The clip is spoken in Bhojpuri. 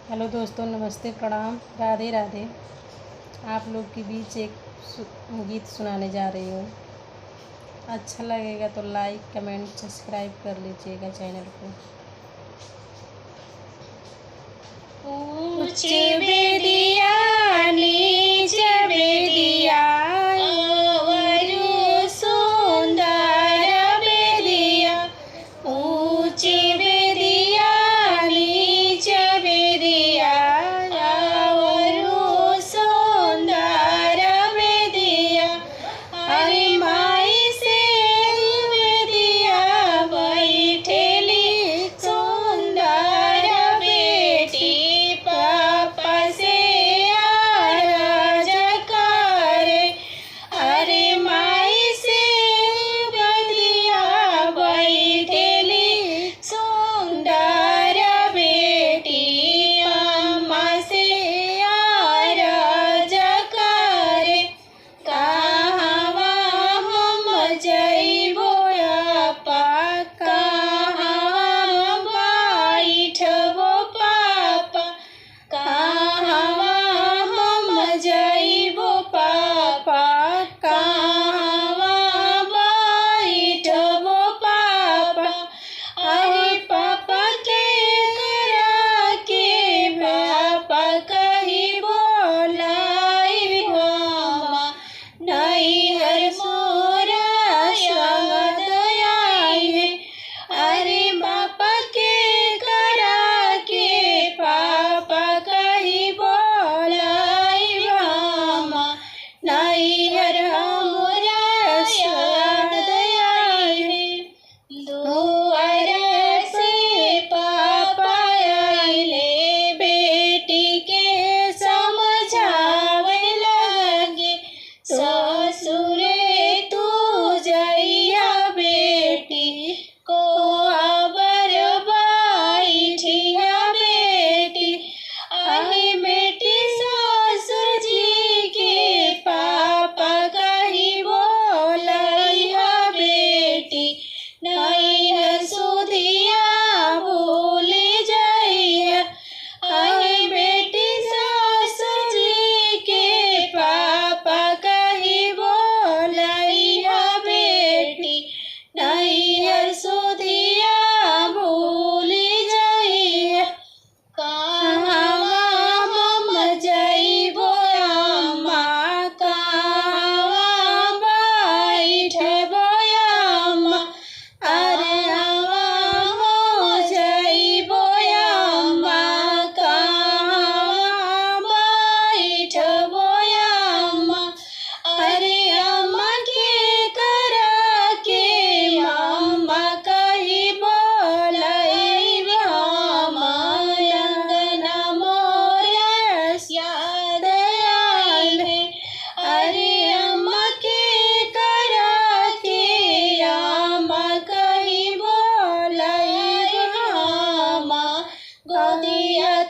हेलो दोस्तों, नमस्ते, प्रणाम, राधे राधे। आप लोग के बीच एक गीत सुनाने जा रही हूँ। अच्छा लगेगा तो लाइक कमेंट सब्सक्राइब कर लीजिएगा चैनल को। ऊंचे बेदिया नीचे बेदिया अवरु सुंदर बेदिया, ऊंचे बेदिया नीचे बेदिया अवरु सुंदर बेदिया। अरे माई से बेदिया बैठेली सुंदर बेटी, पापा से आरज करे। अरे माई से बेदिया बैठेली सुंदर बेटी, अम्मा से आरज करे। कहवा हम जइबो अपा, कहवा बैठबो पापा, कहवा हम जइबो पापा, कहवा बैठबो पापा। अरे पापा के करा के पापा कही बोलाई मामा, नैहर मोरा संग आई है। अरे पापा के करा के पापा कही बोलाई मामा, नैहर मोरा संग आई है। दुआर से पापा आइले, बेटी के समझावे लगे। ससुरे तू जइया बेटी को अबर बैठिया बेटी। अहे बेटी ससुर जी के पापा कही बोलैया बेटी, नैहर सुधिया भूल जइया। अहे बेटी ससुर जी के पापा कही बोलैया बेटी, नैहर सुधिया भूल जइया। कहवा हम जइबो अम्मा, कहवा बैठबो अम्मा। अरे हवा जइबो अम्मा, कहवा बैठबो अम्मा। अरे अम्मा के करा के मम्मा कही बोलैब अम्मा, अंगना मोरा याद आइल है। अरे अम्मा के करा के अम्मा कही बोलैब अम्मा, गोदिया